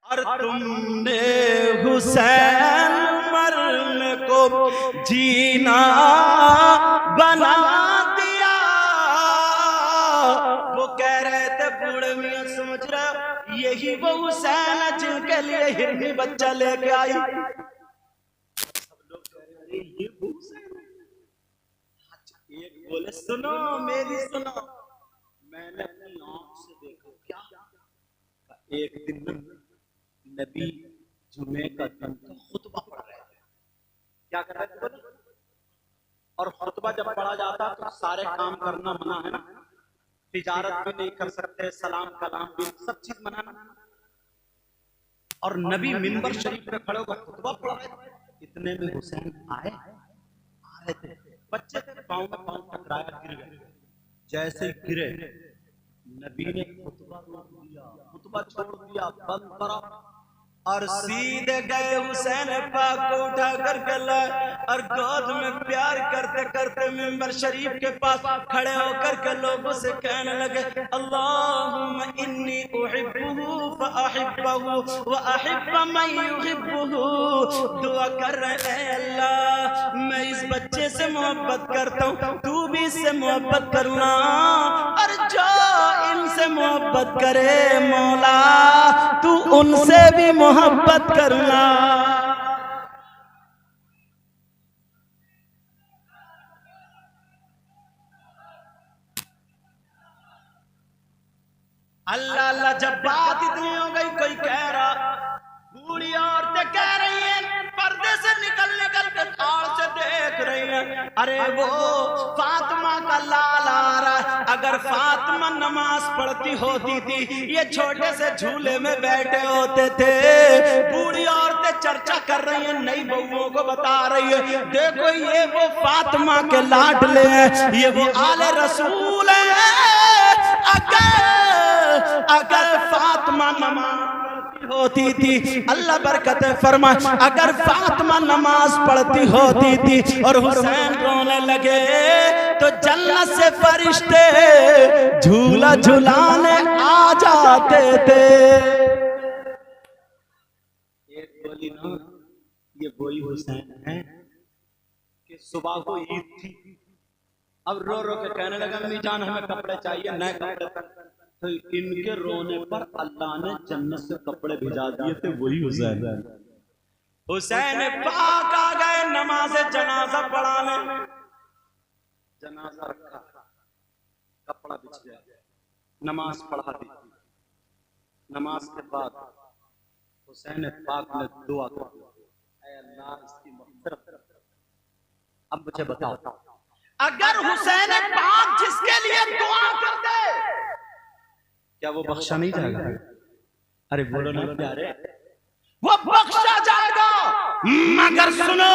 और तुमने हुसैन मरने को जीना बना दिया। वो कह रहे थे बूढ़े मियां समझ रहे यही वो हुसैन है जिनके लिए हिरनी बच्चा लेके आई। सब लोग कह रहे ये वो हुसैन है। एक बोले सुनो मेरी सुनो, मैंने अपनी आंख से देखा। क्या? एक दिन नबी जुमे का दिन खुतबा पढ़ रहे थे। क्या कर रहे थे? और खुतबा जब पढ़ा जाता तो सारे काम करना मना है ना, तिजारत भी नहीं कर सकते, सलाम कलाम भी, सब चीज मना है। और नबी मिंबर शरीफ पे खड़े होकर खुतबा पढ़ रहे थे। इतने में हुसैन आ रहे थे। बच्चे थे, पांव में पांव टकराया, गिर गए। जैसे गिरे नबी ने खुतबा रोक दिया, खुतबा छोड़ दिया, बंद करा और सीधे गए हुसैन पाक को उठा कर लाए और गोद में प्यार करते करते मिंबर शरीफ के पास खड़े होकर के लोगों से कहने लगे अल्लाहुम्मा इन्नी उहिब्बुहु फअहिब्बहु व अहिब्बु मन युहिब्बुहु। दुआ कर रहे हैं अल्लाह मैं इस बच्चे से मोहब्बत करता हूँ, तू भी इससे मोहब्बत करना, और जो इनसे मोहब्बत करे मौला तू उनसे भी मोहब्बत करना। अल्लाह अल्लाह। जब बात इतनी हो गई, कोई कह रहा, बूढ़ी औरतें कह रही हैं, पर्दे से निकल निकल के ताड़ से देख रही हैं, अरे वो फातिमा का लाल आ रहा है। अगर फातिमा नमाज पढ़ती होती थी ये छोटे से झूले में बैठे होते थे। बूढ़ी औरतें चर्चा कर रही हैं, नई बहुओं को बता रही है देखो ये वो फातिमा के लाडले हैं, ये वो आले रसूल है। अगर फातिमा नमाज होती थी, अल्लाह बरकत फरमाए, अगर फातिमा नमाज पढ़ती होती थी और हुसैन रोने लगे तो जन्नत से फरिश्ते झूला झुलाने आ जाते थे। एक बोली ना ये वही हुसैन है कि सुबह को ईद थी, अब रो रो के कहने लगा अम्मी जान हमें कपड़े चाहिए, नए कपड़े। तो इनके रोने पर अल्लाह ने जन्नत से कपड़े भिजा दिए थे, वही हुसैन। हुसैन पाक आ गए नमाज जनाजा पढ़ाने, जनाजा रखा, कपड़ा बिछ गया, नमाज पढ़ा दी। नमाज के बाद हुसैन पाक ने दुआ की, ऐ अल्लाह इसकी मग़फ़िरत। अब मुझे बताओ अगर हुसैन पाक जिसके लिए दुआ कर दे क्या वो बख्शा नहीं जाएगा? अरे बोलो ना प्यारे, वो बख्शा जाएगा। मगर सुनो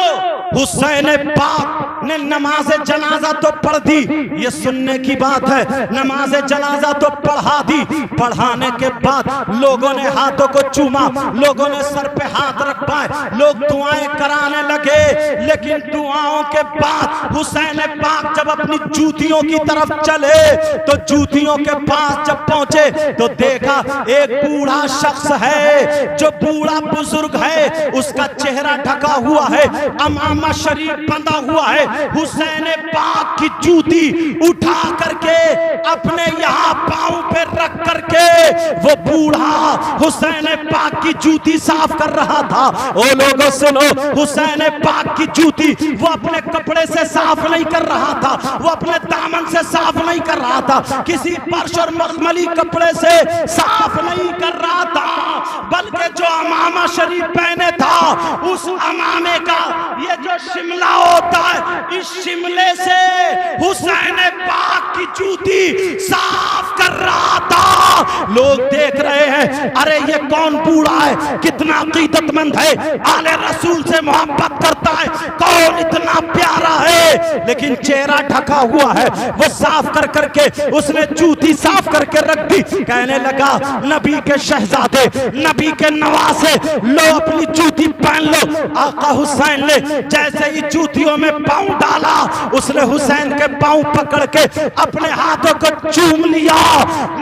हुसैन पाक ने नमाज जनाजा तो पढ़ दी, ये सुनने की बात है, नमाज जनाजा तो पढ़ा दी। पढ़ाने के बाद लोगों ने हाथों को चूमा, लोगों ने सर पे हाथ रखवाए, लोग दुआएं कराने लगे। लेकिन दुआओं के बाद हुसैन पाक जब अपनी जूतियों की तरफ चले तो जूतियों के पास जब पहुंचे तो देखा एक बूढ़ा शख्स है, जो बूढ़ा बुजुर्ग है, उसका चेहरा ढका हुआ है, अमामा शरीफ बंधा हुआ है। हुसैन पाक की जूती उठा करके अपने यहाँ पांव पे रख करके वो बूढ़ा हुसैन पाक की जूती साफ कर रहा था। ओ लोगों सुनो, हुसैन पाक की जूती वो अपने कपड़े से साफ नहीं कर रहा था, वो अपने दामन से साफ नहीं कर रहा था, किसी फर्श और मखमली कपड़े से साफ नहीं कर रहा था, बल्कि जो अमामा शरीफ पहने था उस अमामे का ये जो शिमला होता है, इस शिमले से हुसैन पाक की जूती साफ कर रहा था। लोग देख रहे हैं, अरे ये कौन बूढ़ा है, कितना अकीदतमंद है, आले रसूल से मोहब्बत करता है, कौन इतना प्यारा है, लेकिन चेहरा ढका हुआ है। वो साफ कर करके उसने जूती साफ करके रख दी। कहने लगा नबी के शहजादे, नबी के नवासे, लो अपनी जूती पहन लो। आका हुसैन ने जैसे ही जूतियों में पांव डाला, उसने हुसैन के पांव पकड़ के अपने हाथों को चूम लिया।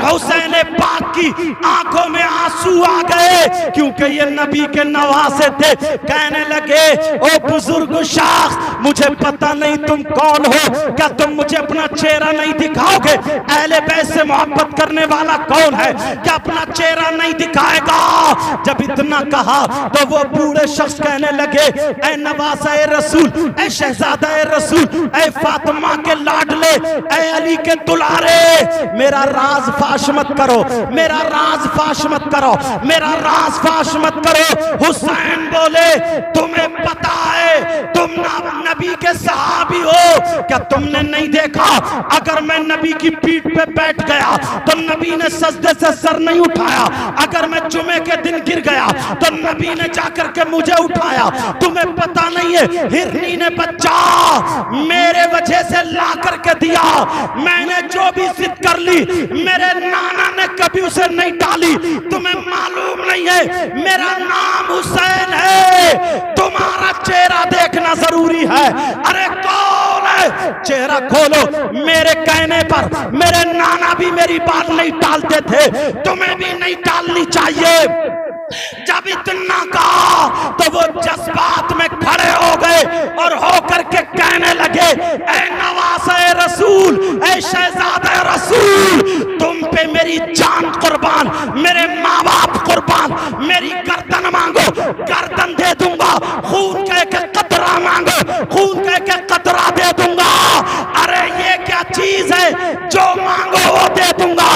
हुसैन पाक की आंखों में आंसू आ गए, क्योंकि ये नबी के नवासे थे। कहने लगे, ओ बुजुर्ग शख्स, मुझे पता नहीं तुम कौन हो, क्या तुम मुझे अपना चेहरा नहीं दिखाओगे? अहले बैत से मोहब्बत करने वाला कौन है, क्या अपना चेहरा नहीं दिखाएगा? जब इतना कहा तो वो बूढ़े शख्स कहने लगे, ऐ नवासा ए रसूल, ऐ शहजादा ए रसूल, ऐ फातिमा के लाडले, ऐ अली के दुलारे, मेरा राज फाश मत करो, मेरा राज फाश मत करो, मेरा राज फाश मत करो। हुसैन बोले, तुम्हें पता है तुम नबी के सहाबी हो, क्या तुमने नहीं देखा अगर मैं नबी की पीठ पे बैठ गया तो नबी ने सजदे से सर नहीं उठाया, अगर मैं जुमे के दिन गिर गया तो नबी ने जाकर के मुझे उठाया। तुम्हें पता नहीं है, हिरनी ने बच्चा मेरे वजह से ला करके दिया, मैंने जो भी जिद कर ली मेरे नाना ने कभी उसे नहीं डाली। तुम्हें मालूम नहीं है मेरा नाम हुसैन है, तुम्हारा चेहरा देखना जरूरी है। अरे कौन है? चेहरा खोलो। मेरे कहने पर मेरे नाना भी मेरी बात नहीं टालते थे, तुम्हें भी नहीं टालनी चाहिए। जब इतना कहा तो वो जज्बात में खड़े हो गए और होकर के कहने लगे, ऐ नवासा ए रसूल, ऐ शहजादा ए रसूल, तुम पे मेरी जान कुर्बान, मेरे माँ बाप कुर्बान, मेरी गर्दन मांगो गर्दन दे दूंगा, खून कह के कतरा मांगो खून कह के कतरा दे दूंगा। अरे ये क्या चीज है, जो मांगो वो दे दूंगा।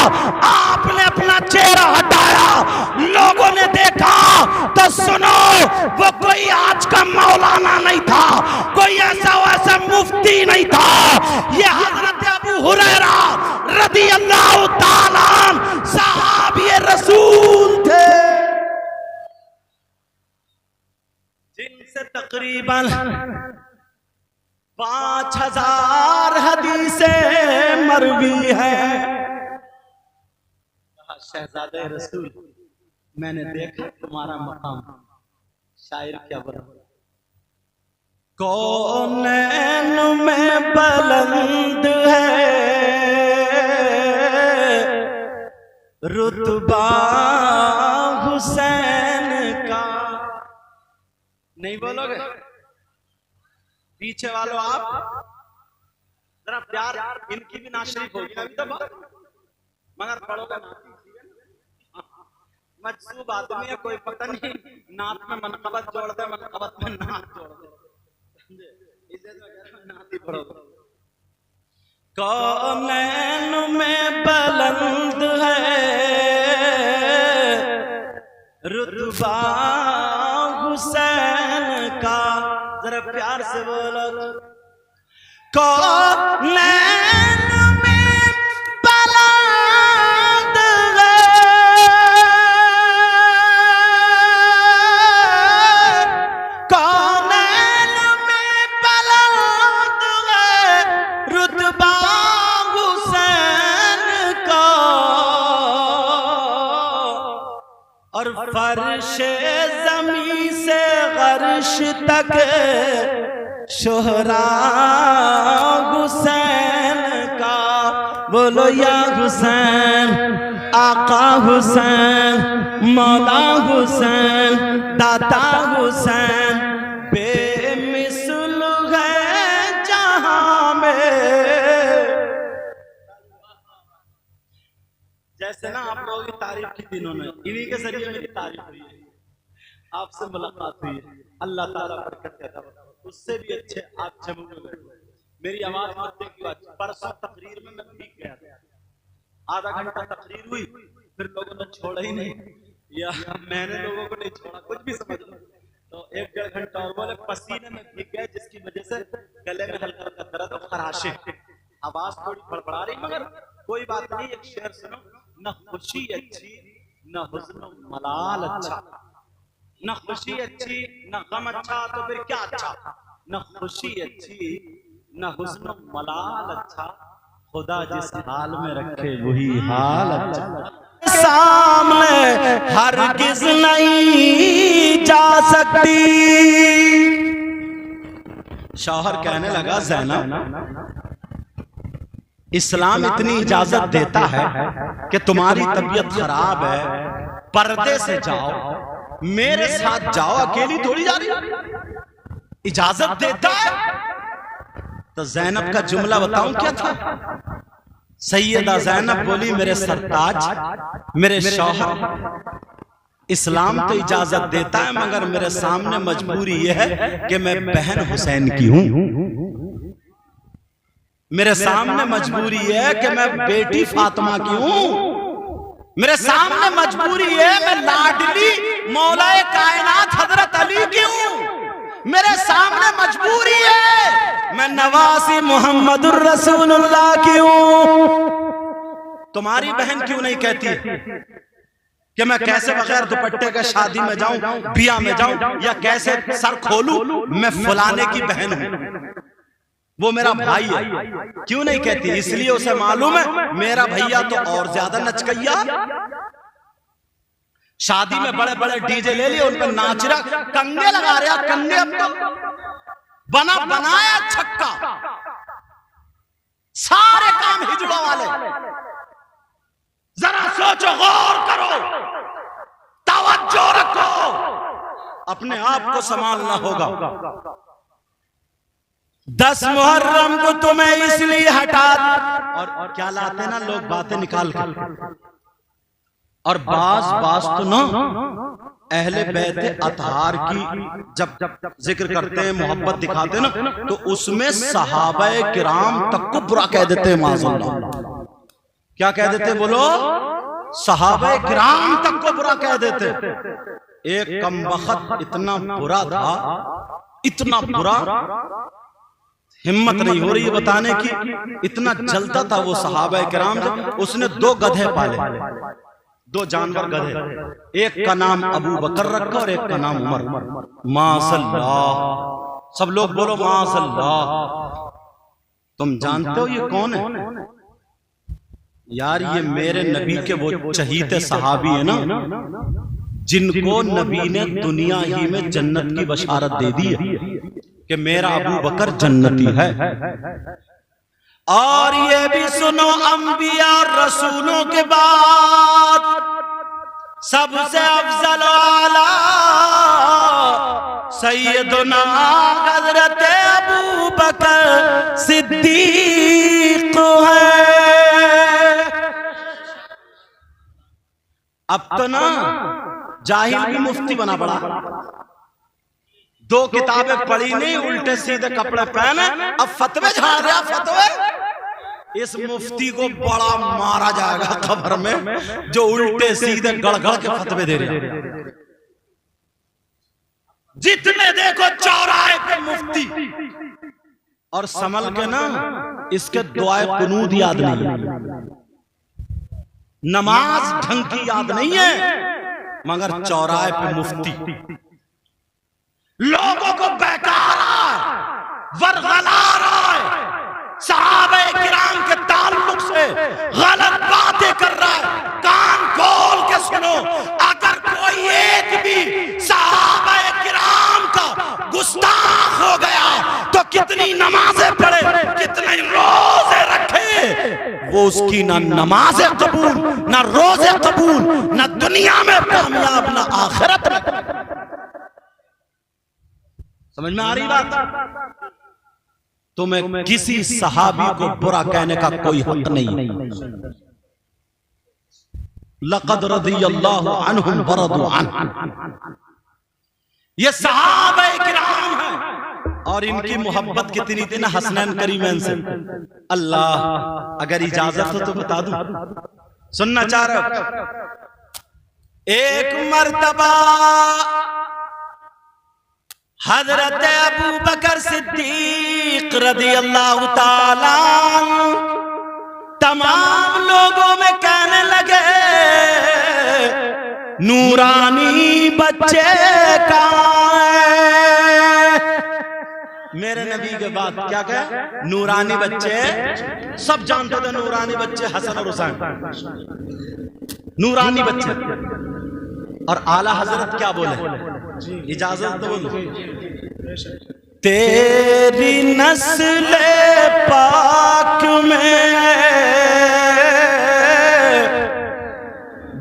आपने अपना चेहरा हटाया, लोगों ने देखा तो सुनो, वो कोई आज का मौलाना नहीं था, कोई ऐसा वैसा मुफ्ती नहीं था, ये हजरत अबू हुरैरा रज़ी अल्लाह ताला सहाबी रसूल थे, जिनसे तकरीबन 5000 हदीसें मरवी है। शहजादे रसूल, मैंने देखा तुम्हारा मकाम। शायर क्या बोला, कौनैन में बुलंद है रुतबा हुसैन का। नहीं बोलोगे? पीछे वालों आप जरा प्यार, इनकी भी नाशरीफ होगी अभी तो, मगर पढ़ोगे ना। मजसूब आदमी है, कोई पता नहीं, नात में मनकबत जोड़ दे, मनकबत में नात जोड़ दे, इसे तो नात ही पढ़ोगे। कौनैन में बुलंद है रुतबा हुसैन का, जरा प्यार से बोलो। कौनैन में बुलंद है, कौनैन में बुलंद है रुतबा हुसैन का, और फर्श ज़मीं से अर्श तक शोहरा हुसैन का। बोलो या हुसैन, आका हुसैन, मौला हुसैन, दाता हुसैन, बेमिसल है जहां में। जैसे ना आप लोगों की तारीफ की दिनों में, इन्हीं के जरिए मेरी तारीफ हुई है, आपसे मुलाकात हुई है, अल्लाह ताला बरकत देता है। उससे भी अच्छे आप चमकोगे। मेरी आवाज मत देखिए, परसों तकरीर में मैं भीग गया था, आधा घंटा तकरीर हुई, फिर लोगों ने छोड़ा ही नहीं, या मैंने लोगों को नहीं छोड़ा, कुछ भी समझ लो। तो 1-1.5 घंटा और बोले पसीने में भीग गए, जिसकी वजह से गले में हल्का हल्का दर्द और खराशे, आवाज थोड़ी बड़बड़ा रही, मगर कोई बात नहीं। एक शेर सुनो, न खुशी अच्छी न हुस्न मलाल अच्छा, न खुशी अच्छी न गम अच्छा, तो फिर क्या अच्छा? न खुशी अच्छी न हुस्न मलाल अच्छा, खुदा जिस हाल में रखे वही हाल अच्छा। सामने हरगिज़ नहीं जा सकती। शौहर कहने लगा, ज़ैनब इस्लाम इतनी इजाजत देता है कि तुम्हारी तबीयत खराब है, पर्दे से जाओ, मेरे साथ जाओ, अकेली थोड़ी जा रही, इजाजत देता है। तो जैनब का जुमला बताऊं क्या था? सैयदा जैनब बोली, मेरे सरताज, मेरे शौहर, इस्लाम तो इजाजत देता है मगर मेरे सामने मजबूरी यह है कि मैं बहन हुसैन की हूं। मेरे सामने मजबूरी है कि मैं बेटी फातिमा की हूं। मेरे सामने मजबूरी है मैं लाडली मौलाए कायनात हजरत अली की हूं। मेरे सामने मजबूरी है मैं नवासी मोहम्मदुर रसूलुल्लाह की हूं। तुम्हारी बहन क्यों नहीं कहती कि मैं कैसे बगैर दुपट्टे के शादी में जाऊं, बिया में जाऊं, या कैसे सर खोलूं, मैं फलाने की बहन हूं, वो मेरा भाई है? क्यों नहीं कहती? इसलिए उसे मालूम है मेरा भैया तो और ज्यादा नचकैया, शादी में बड़े बड़े डीजे ले लिए, उन पर नाच रहा, कंगे लगा रहा, कंगे अब तो बनाया छक्का, सारे काम हिजड़ों वाले। जरा सोचो, गौर करो, तवज्जो रखो, अपने आप को संभालना होगा। 10 मुहर्रम को तुम्हें इसलिए हटा, और क्या लाते ना लोग बातें निकाल कर, और बास तो ना अहले बैत अतहार की जब जिक्र करते हैं, मोहब्बत दिखाते हैं ना, तो उसमें सहाबाए किराम तक को बुरा कह देते हैं। माज़अल्लाह, क्या कह देते? बोलो, सहाबाए किराम तक को बुरा कह देते। एक कमबख्त इतना बुरा था, इतना बुरा, हिम्मत नहीं हो रही बताने की, इतना जलता था वो सहाबाए किराम से। उसने 2 गधे पाले, 2 जानवर गधे, एक का नाम अबू बकर रखा और एक का नाम उमर। माशअल्लाह, सब लोग बोलो माशअल्लाह। तुम जानते हो ये कौन है? यार, ये मेरे नबी के वो चहीते सहाबी है ना, जिनको नबी ने दुनिया ही में जन्नत की बशारत दे दी है कि मेरा अबू बकर जन्नती है। और ये भी सुनो, अंबिया रसूलों के बाद सबसे अफजल आला सैयदना हजरत अबू बकर सिद्दीक है। अब तो ना जाहिल भी मुफ्ती बना पड़ा, 2 किताबें पढ़ी नहीं, उल्टे सीधे कपड़े पहने, अब फतवे झाड़ रहा। फतवे, इस मुफ्ती को बड़ा मारा जाएगा खबर में, जो उल्टे सीधे गड़गड़ के फतवे दे रहे। जितने देखो चौराहे पे मुफ्ती, और संभल के ना इसके दुआए कुनूद याद नहीं, नमाज ढंग की याद नहीं है, मगर चौराहे पे मुफ्ती लोगों को बहकारा, वरगला रहा है, सहाबे किराम के ताल्लुक से गलत बातें कर रहा है। कान खोल के सुनो, अगर कोई एक भी सहाबे किराम का गुस्ताख हो गया तो कितनी नमाजें पढ़े, कितने रोजे रखे, वो उसकी ना नमाजें कबूल, ना रोजे कबूल, ना दुनिया में कामयाब, ना आखिरत में। समझ में आ रही बात? तुम्हें किसी सहाबी को बुरा कहने का कोई हक नहीं। लक़द रज़ियल्लाहु अन्हुम व रज़ू अन्हु, ये सहाबाए किराम हैं, और इनकी मोहब्बत कितनी थी ना हसनैन करीमैन से। अल्लाह, अगर इजाजत हो तो बता दूं, सुनना चाह रहे हो? एक मर्तबा हजरत अबू बकर सिद्दीक रज़ियल्लाहु ताला तमाम लोगों में कहने लगे, नूरानी बच्चे कहाँ हैं? मेरे नबी के बाद क्या कहे? नूरानी बच्चे। सब जानते थे नूरानी बच्चे हसन और हुसैन, नूरानी बच्चे। और आला हजरत क्या बोले? इजाजत तो बोलो। तेरी नस्ल पाक में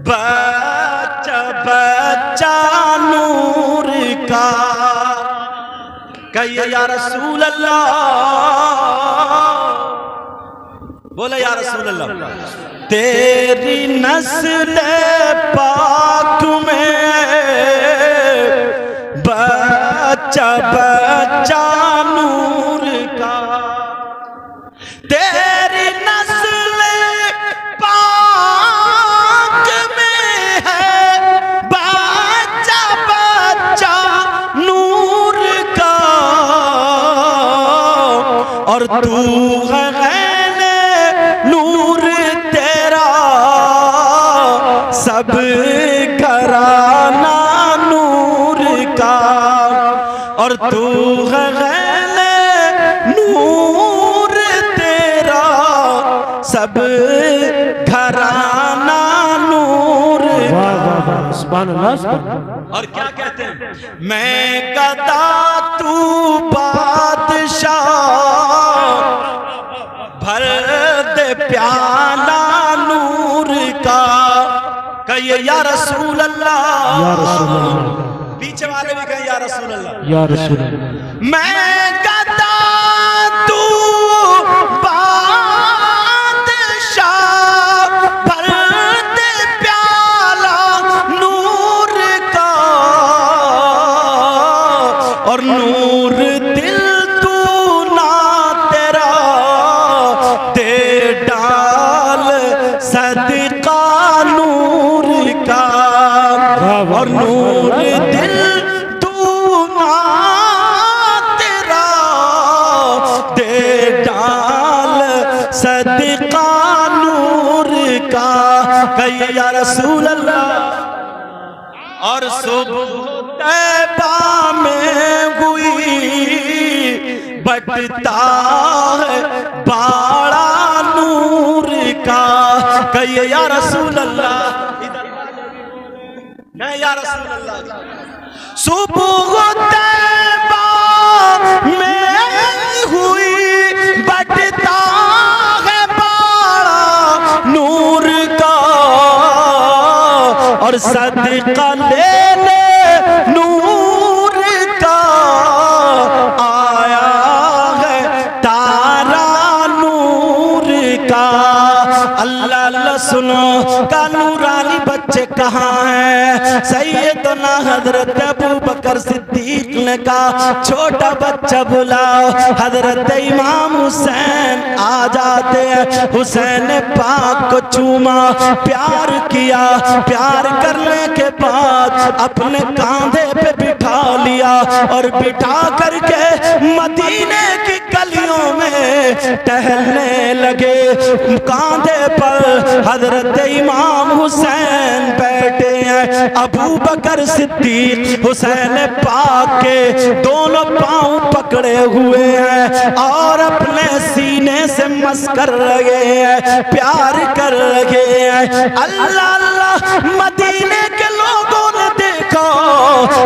बच्चा बच्चा नूर का, कहिए या रसूल अल्लाह, बोले या रसूल अल्लाह। तेरी नस्ल पाक में बच्चा बच्चा नूर का, तेरी नस्ल पाक में है बच्चा बच्चा नूर का, और तू है नूर तेरा सब घराना नूर का, और तू है नूर तेरा सब घराना नूर का। सुभान अल्लाह। और क्या कहते हैं, मैं गदा तू बादशाह, भर दे प्याला नूर का, कहिए या रसूल अल्लाह, या रसूल अल्लाह। पीछे वाले भी कहे या रसूल अल्लाह, या रसूल अल्लाह। मैं गदा तू बादशाह, भर दे प्याला नूर का, और नूर दिल तू ना तेरा दे डाल सदका नूर का, और नूर दिल तू ना तेरा दे डाल सदका नूर का, कहिए या रसूल अल्लाह। और सुबह तैबा में हुई बटता है बाड़ा नूर का, कहिए या रसूल अल्लाह, नहीं या रसूल अल्लाह। सुबह तैबा में हुई बटता है बाड़ा नूर का, और सदका ले ले नूर का, आया है तारा नूर का। अल्लाह अल्लाह सुनो का नूरानी बच्चे कहाँ हैं? सैयदना हजरत अबू बकर सिद्दीक ने कहा छोटा बच्चा बुलाओ। हजरत इमाम हुसैन आ जाते हैं। हुसैन पाक को चूमा, प्यार किया। प्यार करने के बाद अपने कांधे पे बिठा लिया और बिठा करके मदीने की गलियों में टहलने लगे। कांधे पर हजरत इमाम हुसैन बैठे हैं। अबू बकर सिद्दीक हुसैन पाक के दोनों पांव पकड़े हुए हैं और अपने सीने से मस कर रहे हैं, प्यार कर रहे हैं। अल्लाह अल्लाह मदीने के लोगों ने देखा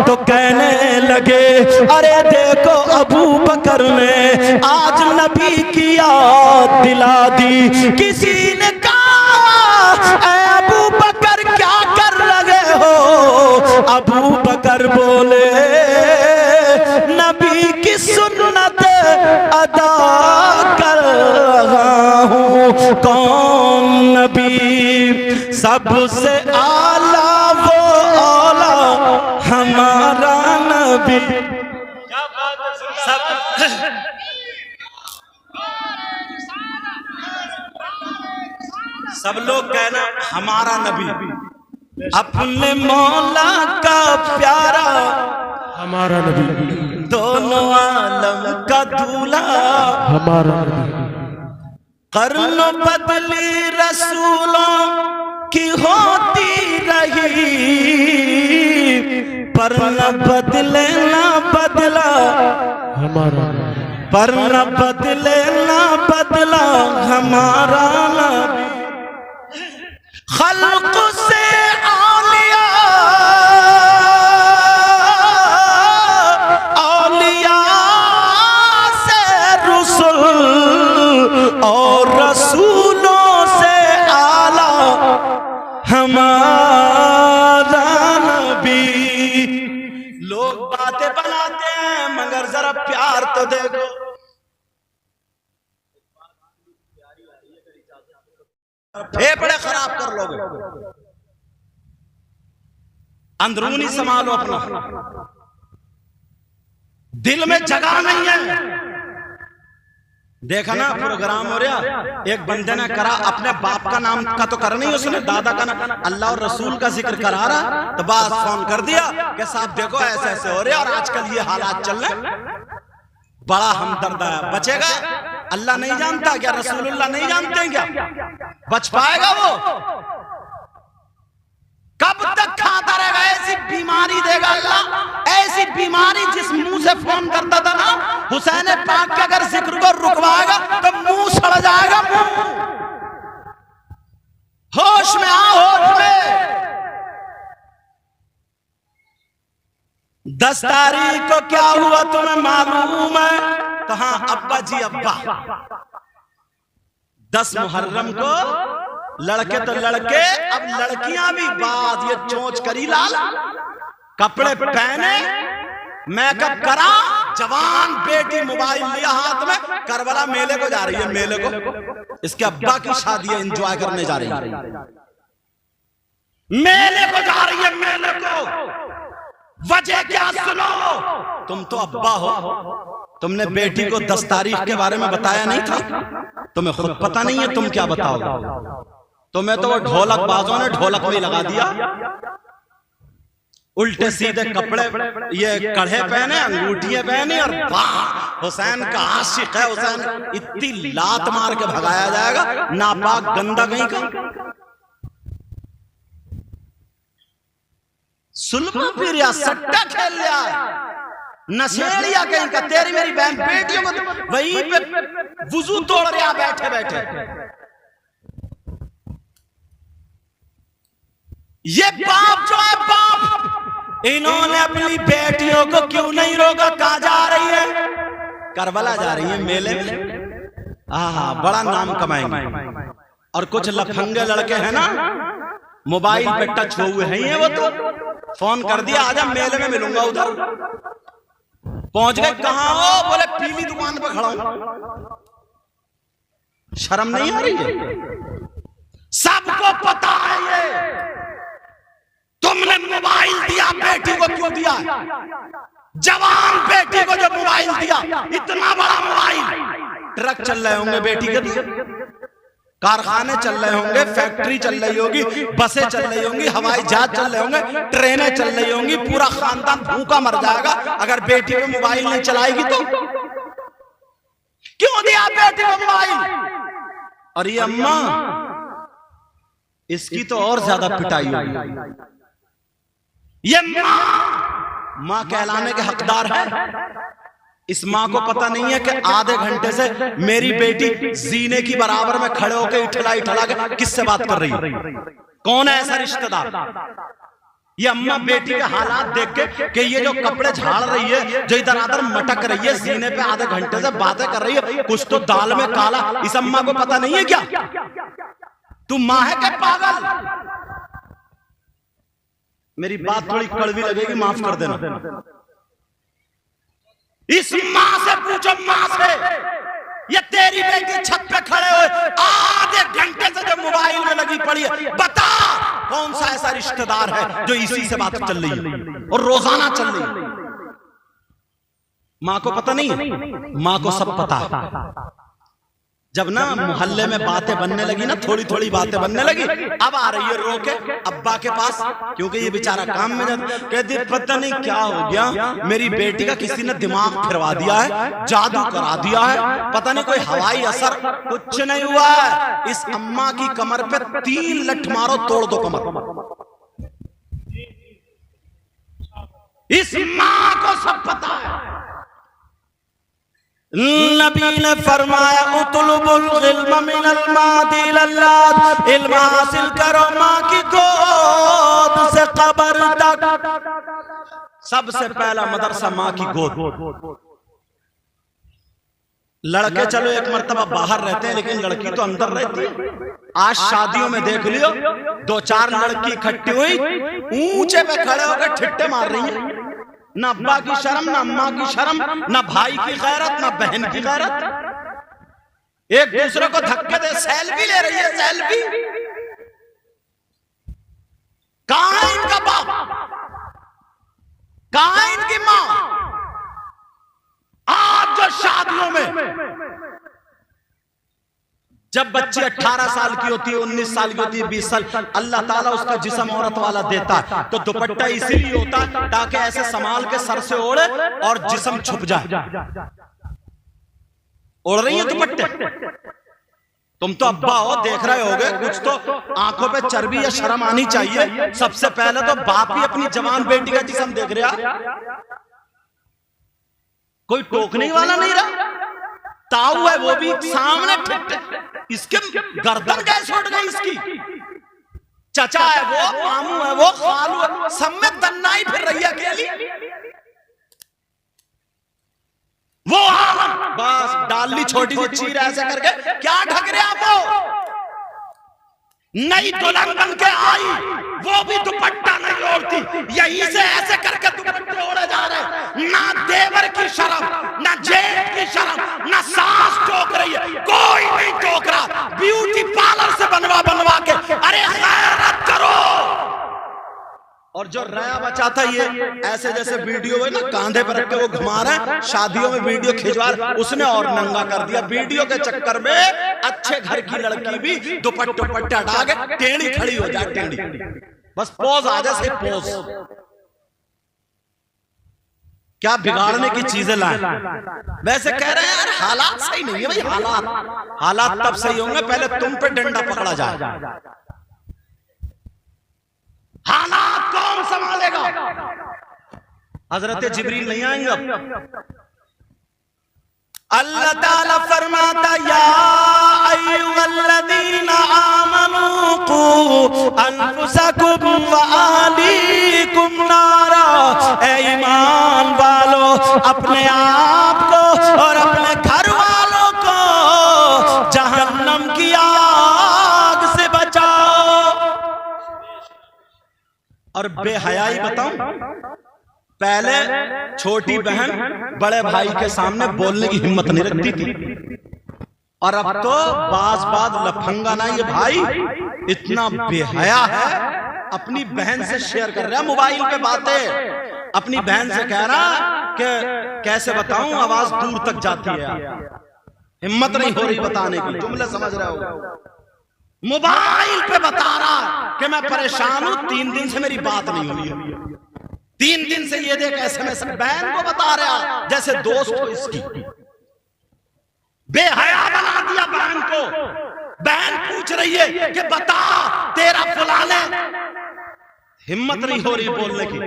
तो कहने लगे अरे देखो अबू बकर ने आज नबी की याद दिला दी। किसी ने कहा अबू बकर क्या कर रहे हो? अबू बकर बोले नबी की सुन्नत अदा कर रहा हूँ। कौन नबी? सबसे आला वो आला हमारा नबी। सब लोग कहना हमारा नबी, अपने मौला का प्यारा हमारा नबी, दोनों आलम का दूल्हा हमारा नबी। कर्न बदली रसूलों की होती रही, पर न बदले न बदला हमारा, पर न बदले न बदला हमारा नबी। खल्क से औलिया औलिया लोग बातें बनाते हैं मगर जरा प्यार तो देखो। फेफड़े खराब कर लोगे, अंदरूनी संभालो अपना, दिल में जगह नहीं है। देखा ना प्रोग्राम हो रहा, एक बंदे ने करा, अपने बाप का नाम का तो कर नहीं उसने, दादा का नाम, अल्लाह और रसूल का जिक्र करा रहा, तो बस फोन कर दिया कि साहब देखो ऐसे ऐसे हो रहे और आजकल ये हालात चल रहे। बड़ा हमदर्द है, बचेगा? अल्लाह नहीं जानता क्या? रसूलुल्लाह नहीं जानते हैं क्या? बच पाएगा वो? कब तक खाता रहेगा? ऐसी बीमारी देगा अल्लाह, ऐसी बीमारी जिस मुंह से फोन करता था ना हुसैन पाक के, अगर जिक्र को रुकवाएगा तो मुंह सड़ जाएगा। मुंह होश में आओ, होश में। 10 तारीख को क्या हुआ तुम्हें मालूम है? तो हाँ अब्बा जी अब्बा, 10 मुहर्रम को लड़के तो लड़के, अब लड़कियां भी बात, ये चोंच करी लाल, कपड़े पहने, मेकअप करा, जवान बेटी मोबाइल लिया हाथ में, करबला मेले को जा रही है, मेले को, इसके अब्बा की शादी है, एंजॉय करने जा रही है, मेले को जा रही है, मेले को। वजह क्या सुनो, तुम तो अब्बा हो, तुमने बेटी को 10 तारीख के बारे में बताया नहीं था, तुम्हें खुद पता नहीं है, तुम क्या बताओगे? तुम्हें तो वो ढोलक बाजों ने ढोलक में लगा दिया, उल्टे सीधे कपड़े, ये कड़े पहने, अंगूठियां पहनी, और वाह हुसैन का आशिक है हुसैन, इतनी लात मार के भगाया जाएगा, नापाक गंदा कहीं का। सुलमा फिर या सट्टा खेल लिया, नशेड़िया कहीं का, तेरी मेरी बहन बेटियों को वहीं पे वुजू तोड़ रहा बैठे बैठे। ये बाप जो है बाप, इन्होंने अपनी बेटियों को क्यों नहीं रोका? कहां जा रही है? करबला जा रही है मेले में। हाँ बड़ा नाम कमाएंगे। और कुछ लफंगे लड़के हैं ना, मोबाइल पे टच हुए हैं ये, वो तो फोन कर दिया आजा मेले में मिलूंगा उधर। पहुंच गए कहां हो? बोले पीली दुकान पे खड़ा हूं। शर्म नहीं आ रही है? सबको पता है ये, तुमने मोबाइल दिया बेटी को, क्यों दिया? जवान बेटी को जब मोबाइल दिया, इतना बड़ा मोबाइल, ट्रक चल रहे होंगे बेटी के लिए, कारखाने चल रहे होंगे, फैक्ट्री चल रही होगी, बसें चल रही होंगी, हवाई जहाज चल रहे होंगे, ट्रेनें चल रही होंगी, पूरा खानदान भूखा मर जाएगा अगर बेटी को मोबाइल नहीं चलाएगी तो। क्यों दिया बेटी को मोबाइल? और ये अम्मा, इसकी तो और ज्यादा पिटाई होगी। ये मां कहलाने के हकदार है। इस मां को पता नहीं है कि आधे घंटे से मेरी बेटी जीने की बराबर में खड़े होकर इठला इठला के किससे बात कर रही है? कौन है ऐसा रिश्तेदार? ये अम्मा बेटी के हालात देख के कि ये जो कपड़े झाड़ रही है, जो इधर आधर मटक रही है, जीने पे आधे घंटे से बातें कर रही है, कुछ तो दाल में काला, इस अम्मा को पता नहीं है क्या? तू मां है क्या पागल? मेरी बात थोड़ी कड़वी लगेगी, माफ कर देना। इस मां से पूछो, मां से, ये तेरी बेटी छत पे खड़े हुए आधे घंटे से जो मोबाइल में लगी पड़ी है, बता कौन सा ऐसा रिश्तेदार है जो इसी से बात चल रही है और रोजाना चल रही है? मां को पता नहीं है? मां को सब पता है। जब ना मोहल्ले में बातें बनने लगी ना, थोड़ी थोड़ी बातें बनने लगी, अब आ रही है रोके अब्बा के पास, क्योंकि ये बेचारा काम में जाता। कहती पता नहीं क्या हो गया, मेरी बेटी का किसी ने दिमाग फिरवा दिया है, जादू करा दिया है, पता नहीं कोई हवाई असर, कुछ नहीं हुआ है। इस अम्मा की कमर पे 3 लठ मारो, तोड़ दो कमर। इस मां को सब पता है। नबी ने फरमाया उतलुबुल इल्म मिनल मादी लल्लात, इल्म हासिल करो मां की गोद से कब्र तक। सबसे पहला मदरसा मां की गोद। लड़के चलो एक मर्तबा बाहर रहते हैं, लेकिन लड़की तो अंदर रहती है। आज शादियों में देख लियो, 2-4 लड़की इकट्ठी हुई, ऊंचे पे खड़े होकर ठिट्टे मार रही हैं। ना अब्बा की शर्म, ना अम्मा की शर्म, ना भाई की गैरत, ना बहन की गैरत। एक दूसरे को धक्के दे सेल्फी ले रही है, सेल्फी। कहां है इनका बाप, कहां है इनकी मां? आज जो शादियों में जब बच्ची 18 साल की होती है, 19 साल की होती है, 20 साल, अल्लाह ताला उसका जिस्म औरत वाला देता है, तो दुपट्टा इसीलिए होता है ताकि ऐसे संभाल के सर से ओढ़े और जिस्म छुप जाए। ओढ़ रही है दुपट्टे? तुम तो अब्बा हो, देख रहे होगे, कुछ तो आंखों पे चर्बी या शर्म आनी चाहिए। सबसे पहले तो बाप ही अपनी जवान बेटी का जिस्म देख रहा, कोई टोकने वाला नहीं रहा। ताऊ है वो भी सामने, इसके गर्दन कैसे उठ गई इसकी? चचा है वो, मामू है वो, खालू है, सब में दन्नाई फिर रही है अकेली। वो बस डाली छोटी सी चीर ऐसे करके क्या ढक रहे आप? वो नई दुल्हन बन के आई, वो भी दुपट्टा नहीं ओढ़ती, यहीं से ऐसे करके दुपट्टे ओढ़े जा रहे। ना देवर की शर्म, ना जेठ की शर्म, ना सास टोक रही है, कोई नहीं टोक रहा। ब्यूटी पार्लर से बनवा बनवा के, अरे गैरत करो। और जो रया बचा था ये ऐसे जैसे वीडियो है ना, कांधे पर रख के वो घुमा रहा है, शादियों में वीडियो खिंचवा, उसने और नंगा कर दिया। वीडियो के चक्कर में अच्छे घर की लड़की भी दुपट्टे हटा के टेढ़ी खड़ी हो जाए, टेढ़ी, बस पोज आ जाए, पोज। क्या बिगाड़ने की चीजें लाए। वैसे कह रहे हैं यार हालात सही नहीं है भाई, हालात तब सही होंगे पहले तुम पे डंडा पकड़ा जाए। हालात कौन संभालेगा? हजरत जिब्रील नहीं आएंगे अब। अल्लाह ताला फरमाता या अय्युहल्लज़ीना आमनू कू अनफुसकुम व अहलीकुम नारा, ए ईमान वालो अपने आप को और अपने घर वालों को जहन्नम की आग से बचाओ। और बेहयाई बताऊं, पहले छोटी बहन बड़े भाई के सामने बोलने की हिम्मत नहीं रखती थी, और अब तो बाज लफंगा ना ये भाई इतना बेहया है, अपनी बहन से शेयर कर रहा है मोबाइल पे बातें, अपनी बहन से कह रहा कि कैसे बताऊं, आवाज दूर तक जाती है, हिम्मत नहीं हो रही बताने की। जुमले समझ रहे हो? मोबाइल पे बता रहा कि मैं परेशान हूं, 3 दिन से मेरी बात नहीं हुई है, 3 दिन से ये देख SMS बहन को बता रहा जैसे दोस्त हो इसकी। बेहया बना दिया बहन को। बहन पूछ रही है कि बता तेरा फलाने, हिम्मत नहीं हो रही बोलने की।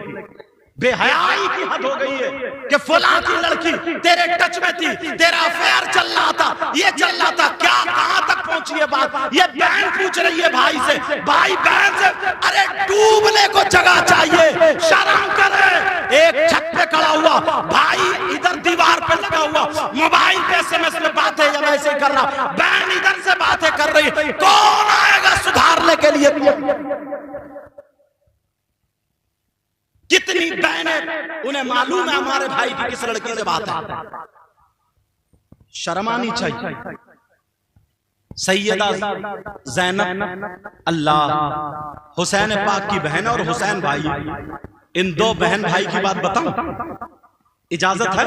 बेहयाई की हद हो गई है कि फलां की लड़की तेरे टच में थी, तेरा अफेयर चल रहा था, ये चल रहा था, क्या कहां तक पहुंची है बात? ये बहन पूछ रही है भाई से, भाई बहन से। अरे डूबने को जगह चाहिए, शर्म करे। एक छत पे खड़ा हुआ भाई, इधर दीवार पे लगा हुआ मोबाइल पे SMS में बातें या वैसे कर रहा, बहन इधर से बातें कर रही। कौन आएगा सुधारने के लिए? कितनी बहनें, उन्हें मालूम है हमारे भाई की किस लड़की से बात है। शर्म आनी चाहिए। सैयदा ज़ैनब अल्लाह हुसैन पाक की बहन और हुसैन भाई, इन 2 बहन भाई की बात बताऊं, इजाजत है?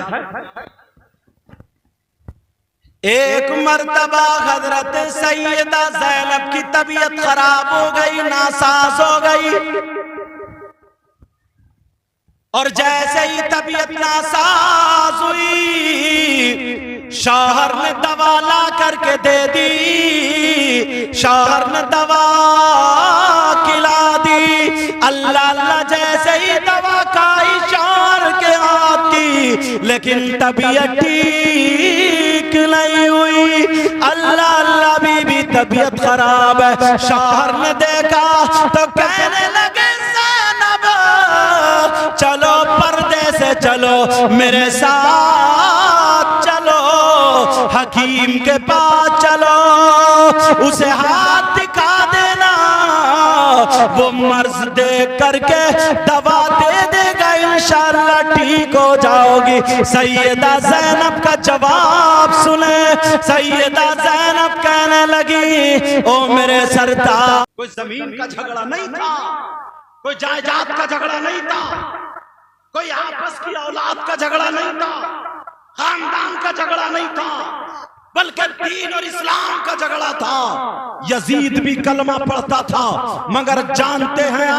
एक मर्तबा हजरत सैयदा ज़ैनब की तबीयत खराब हो गई, नासाज हो गई, और जैसे ही तबीयत नासाज हुई, शौहर ने दवा ला करके दे दी, शौहर ने दवा खिला दी। अल्लाह अल्लाह जैसे ही दवा खाई शौहर के हाथ की, लेकिन तबीयत ठीक नहीं हुई। अल्लाह अल्लाह बीबी तबीयत खराब है। शौहर ने देखा तो कहने लगे चलो पर्दे से चलो, मेरे साथ चलो, हकीम के पास चलो, उसे हाथ दिखा देना, वो मर्ज देख करके दवा दे देगा इंशाअल्लाह ठीक हो जाओगी। सैयदा ज़ैनब का जवाब सुने। सैयदा ज़ैनब कहने लगी, ओ मेरे सरदार, कोई जमीन का झगड़ा नहीं था, कोई जायदाद का झगड़ा नहीं था, कोई आपस की औलाद का झगड़ा नहीं था, खानदान का झगड़ा नहीं था, बल्कि दीन और इस्लाम का झगड़ा था। यजीद भी कलमा पढ़ता था, मगर जानते हैं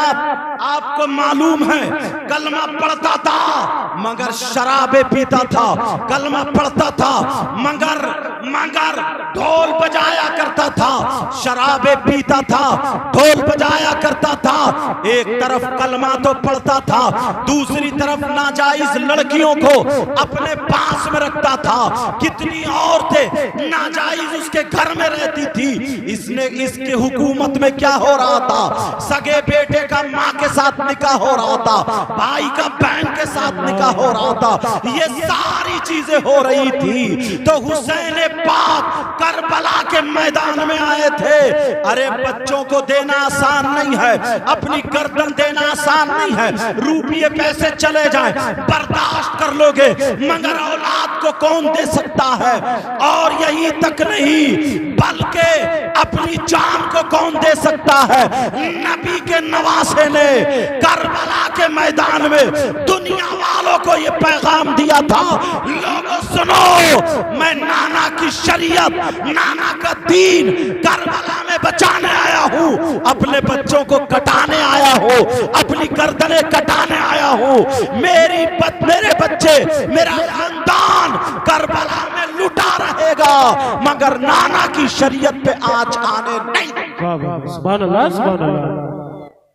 आपको मालूम है, कलमा पढ़ता था मगर शराबे पीता था, कलमा पढ़ता था मगर ढोल बजाया करता था, शराबे पीता था, ढोल बजाया करता था। एक तरफ कलमा तो पढ़ता था, दूसरी तरफ नाजायज लड़कियों को अपने पास में रखता था। कितनी औरतें नाजायज उसके घर में रहती थी। इसके हुकूमत में क्या हो रहा था, सगे बेटे का माँ के साथ निकाह हो रहा था, भाई का बहन के साथ निकाह हो रहा था, ये सारी चीजें हो रही थी। तो हुसैन पाक करबला के मैदान में आए थे। अरे बच्चों को देना आसान नहीं है, अपनी गर्दन देना आसान नहीं है, रुपये पैसे चले जाए बर्दाश्त कर लोगे, मगर औलाद को कौन दे सकता है। और यही तक नहीं, बल्कि अपनी जान को कौन दे सकता है। नबी के नवासे ने करबला के मैदान में दुनिया वालों को ये पैगाम दिया था, लोगों सुनो, मैं नाना की शरीयत, नाना का दीन करबला में बचाने आया हूँ, अपने बच्चों को कटाने आया हूँ, अपनी गर्दनें कटाने आया हूँ। मेरे बच्चे, मेरा खानदान करबला में लुटा रहेगा, मगर नाना की शरीयत पे आज आने नहीं। सुभान अल्लाह, सुभान अल्लाह।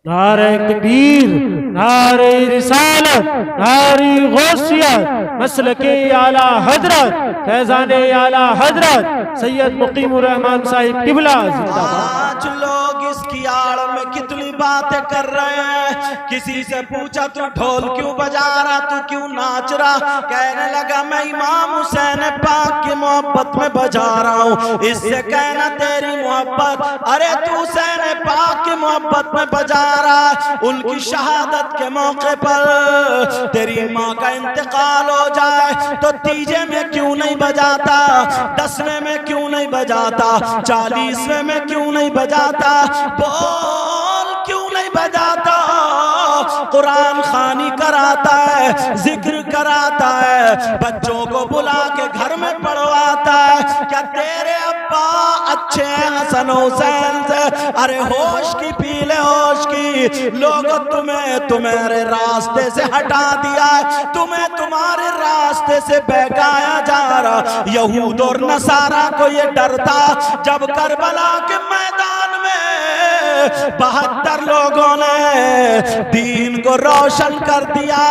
नारे तकबीर, नारे रिसालत, नारे गौसियत, मसलके आला हजरत, फैजाने आला हजरत सैयद मुकीमुर रहमान साहिब किबला जिंदाबाद। आज लोग इसकी आड़ में कितनी बातें कर रहे हैं। किसी से पूछा तू ढोल क्यों बजा रहा, तू क्यों नाच रहा, कहने लगा मैं इमाम हुसैन पाक की मोहब्बत में बजा रहा हूँ। इससे कहना तेरी मोहब्बत, अरे तू हुसैन पाक की मोहब्बत में बजा रहा, उनकी शहादत के मौके पर तेरी माँ का इंतकाल हो जाए तो तीजे में क्यों नहीं बजाता, 10वें में क्यों नहीं बजाता, 40वें में क्यों नहीं बजाता, बोल क्यों नहीं बजाता। कुरान खानी कराता है, जिक्र कराता है, बच्चों को बुला के घर में पढ़वाता है। क्या तेरे अब्बा अच्छे हैं हसन हुसैन से? अरे होश की पीले होश की, लोग तुम्हारे रास्ते से हटा दिया है, तुम्हें तुम्हारे रास्ते से बहकाया जा रहा। यहूद और नसारा को ये डर था जब करबला के मैदान में 72 लोगों ने दीन को रोशन कर दिया,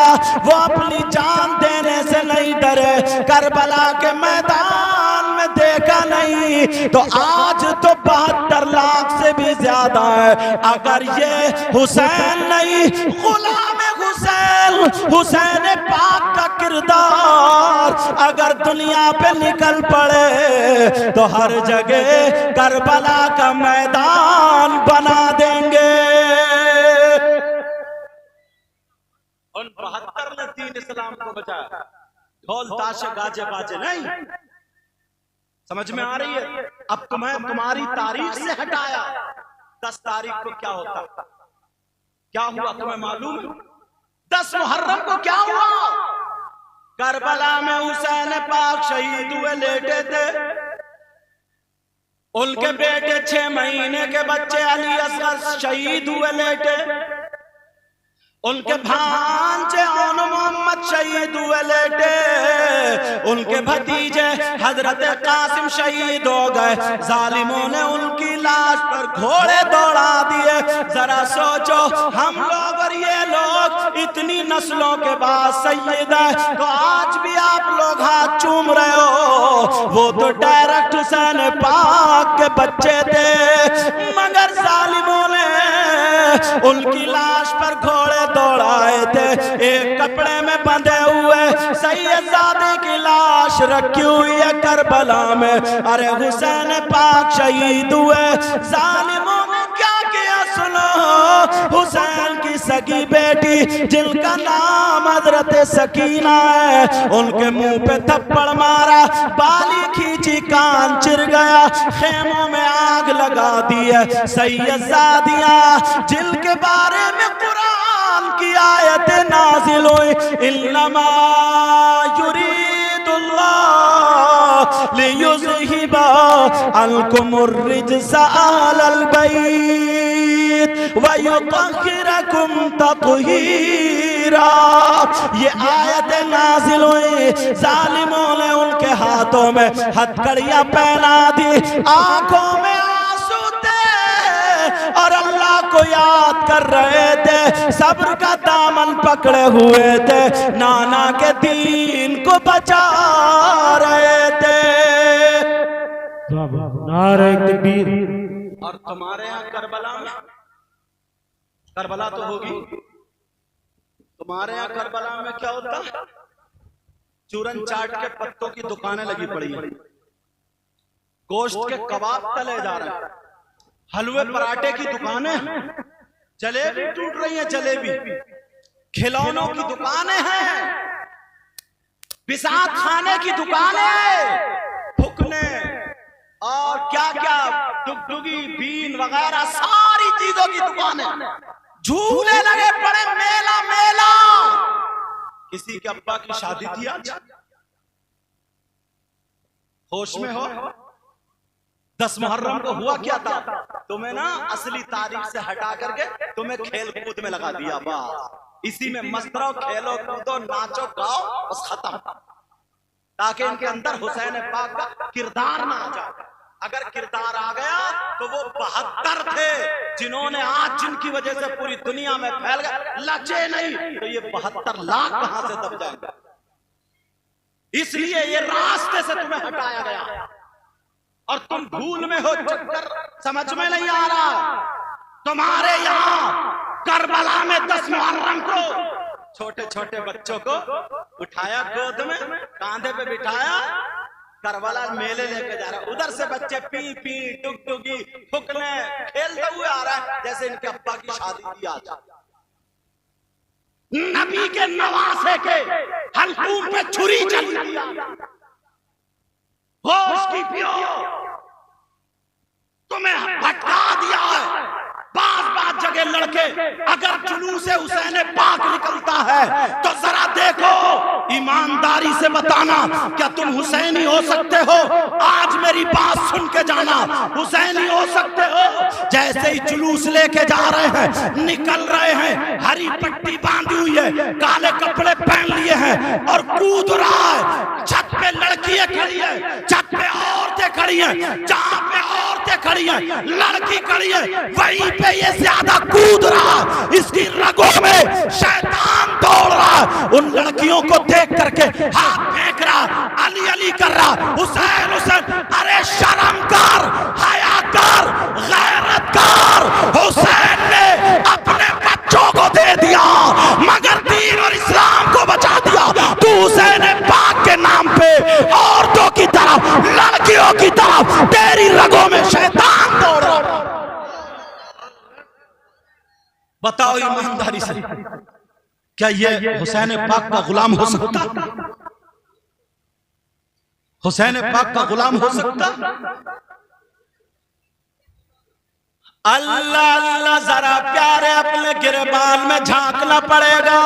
वो अपनी जान देने से नहीं डरे, करबला के मैदान में देखा नहीं तो आज तो 72 लाख से भी ज्यादा है। अगर ये हुसैन नहीं, गुलाम हुसैन पाक का किरदार अगर दुनिया पे निकल पड़े तो हर जगह करबला का मैदान बना देंगे। उन 72 ने दीन इस्लाम को बचाया, ढोल ताशे गाजे बाजे नहीं। समझ में आ रही है? अब तुम्हें तुम्हारी तारीख से हटाया, 10 तारीख को क्या होता, क्या हुआ तुम्हें मालूम है? 10 मुहर्रम को क्या हुआ? करबला में हुसैन पाक शहीद हुए, लेटे थे। उनके बेटे 6 महीने के बच्चे अली असगर शहीद हुए, लेटे। उनके भांजे औन मोहम्मद शहीद हुए, लेटे। उनके भतीजे हजरत कासिम शहीद हो गए। जालिमों ने उनकी लाश पर घोड़े दौड़ा दिए। जरा सोचो, हम लोग और ये लोग इतनी नस्लों के बाद सैयद है, तो आज भी आप लोग हाथ चूम रहे हो। वो तो डायरेक्ट हुसैन पाक के बच्चे थे, मगर जालिमों ने उनकी लाश पर घोड़े दौड़ाए थे। एक कपड़े में बंधे हुए सैयदजादे की लाश रखी हुई है करबला में। अरे हुसैन पाक शहीद हुए, जालिमों ने क्या किया सुनो। हुसैन की सगी बेटी जिनका नाम हजरत सकीना है, उनके मुंह पे थप्पड़ मारा, बाली खींची, कान चिर गया, खेमों में आग लगा दी है। सैयदादियां जिनके बारे में कुरान की आयत नाजिल हुई, इन्नमा युरीदुल्लाह लियुज़हिबा अन्कुमुर रिज्सा अहलल बैत व युतहिरकुम तत्हीरा। ये आयत नाजिल हुई, जालिमों ने उनके हाथों में हथकड़ियां पहना दी, आंखों में आंसू थे और अल्लाह को याद कर रहे थे, सब्र का दामन पकड़े हुए थे, नाना के दीन को बचा रहे थे। नारे तकबीर। और तुम्हारे यहाँ करबला में, करबला तो होगी, तुम्हारे यहाँ करबला में क्या होता? चूरन चाट के पत्तों की दुकानें लगी पड़ी हैं, गोश्त के कबाब तले जा रहे हैं, हलवे पराठे की दुकानें, जलेबी टूट रही हैं, जलेबी, खिलौनों की दुकानें हैं, बिसात खाने की दुकानें, फुकने और क्या क्या डुगडुगी बीन वगैरह सारी चीजों की दुकानें, झूले लगे पड़े, मेला मेला। किसी के अब्बा की शादी थी आज, होश में हो? 10 मुहर्रम को हुआ क्या था? तुम्हें ना असली तारीख से हटा करके तुम्हें खेल कूद में लगा दिया, बस इसी में मस्त रहो, खेलो कूदो, नाचो गाओ, बस खत्म, ताकि इनके अंदर हुसैन पाक का किरदार ना आ जाए। अगर किरदार आ गया तो वो 72 थे जिन्होंने आज जिनकी वजह से पूरी दुनिया में फैल गए, लचे नहीं तो ये 72 लाख कहां से दब जाएंगे। इसलिए ये रास्ते से तुम्हें हटाया गया और तुम भूल में हो, चक्कर समझ में नहीं आ रहा। तुम्हारे यहाँ करबला में 10 मुहर्रम को छोटे छोटे बच्चों को उठाया, गोद में कांधे पे बिठाया, करबला मेले लेके जा रहा है, उधर से बच्चे पी पी डुगडुगी फुकने खेलते हुए आ रहा है जैसे इनके अब्बा की शादी थी आज। नबी के नवासे के हल्कूम पे छुरी चली, होश की पियो, तुम्हें भटका दिया है। बात जगह लड़के अगर जुलूस से हुसैन पाक निकलता है तो जरा देखो, ईमानदारी से बताना, क्या तुम हुसैनी हो सकते हो? आज मेरी बात सुन के जाना, हुसैनी हो सकते हो? जैसे ही जुलूस लेके जा रहे हैं, निकल रहे हैं, हरी पट्टी बांधी हुई है, काले कपड़े पहन लिए हैं और कूद रहा है। छत पे लड़कियां खड़ी है, छत पे औरतें खड़ी हैं, जहां पे औरतें खड़ी हैं लड़की खड़ी है, वहीं पे ये ज्यादा कूद रहा, इसकी रगों में शैतान दौड़ रहा। उन लड़कियों को देख करके हाथ फेंक रहा, अली अली कर रहा, हुसैन हुसैन। अरे शर्म कर, हया कर, गैरत कर। हुसैन ने अपने बच्चों को दे दिया मगर दीन और इस्लाम को बचा दिया। तू हुसैन पाक के नाम पे औरतों की तरफ, लड़कियों की तरफ, तेरी रगों में शैतान दौड़ रहा। बताओ ईमानदारी से, क्या ये हुसैन पाक का गुलाम हो सकता? हुसैन पाक का गुलाम हो सकता? अल्लाह अल्लाह, जरा प्यारे अपने गिरबान में झांकना पड़ेगा।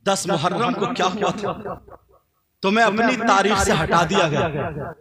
10 मुहर्रम को क्या हुआ था? तुम्हें अपनी तारीख से हटा दिया गया।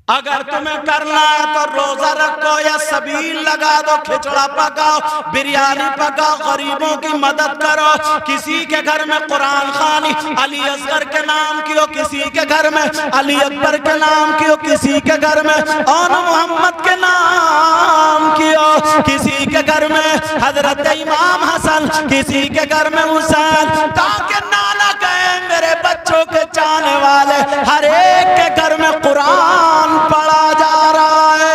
अगर तुम्हें करना है तो रोजा रखो या सबील लगा दो, खिचड़ा पकाओ, बिरयानी पकाओ, गरीबों की मदद करो। किसी के घर में कुरान खानी अली असगर के नाम की हो, किसी के घर में अली अकबर के नाम की हो, किसी के घर में और मोहम्मद के नाम की हो, किसी के घर में हजरत इमाम हसन, किसी के घर में हुसैन, ताकि नाना कहे मेरे बच्चों के चाहने वाले हर एक के घर में कुरान पढ़ा जा रहा है।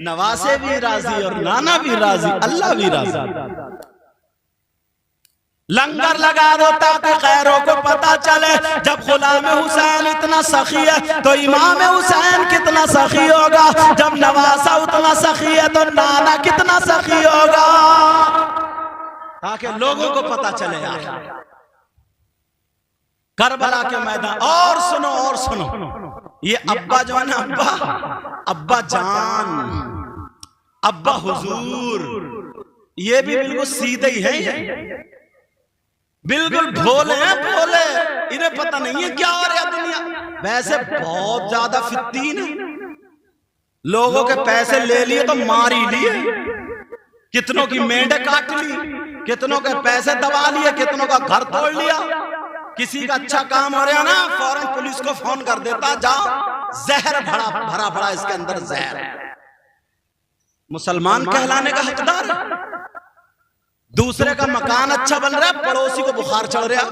नवासे भी राजी और नाना भी राजी, अल्लाह भी राजी। लंगर लगा दो ताकि गैरों को पता चले। जब गुलाम हुसैन इतना सखी है तो इमाम हुसैन कितना सखी होगा। जब नवासा उतना सखी है तो नाना कितना सखी होगा, ताकि लोगों को पता चले। करबला के मैदान। और सुनो, ये अब्बा जो है ना, अब्बा जान, अब्बा हुजूर, ये भी बिल्कुल सीधे ही है, बिल्कुल भोले हैं, भोले। इन्हें पता नहीं है क्या हो रहा दुनिया। वैसे बहुत ज्यादा फित्तीन है, लोगों के पैसे ले लिए तो मार ही लिए, कितनों की मेंढे काट ली, कितनों के पैसे दबा लिए, कितनों का घर तोड़ लिया। किसी का अच्छा काम हो रहा ना, फौरन पुलिस को फोन कर देता, जाओ जहर भरा भरा इसके अंदर जहर है। मुसलमान कहलाने का हकदार है। दूसरे का मकान अच्छा बन रहा है, पड़ोसी को बुखार चढ़ रहा।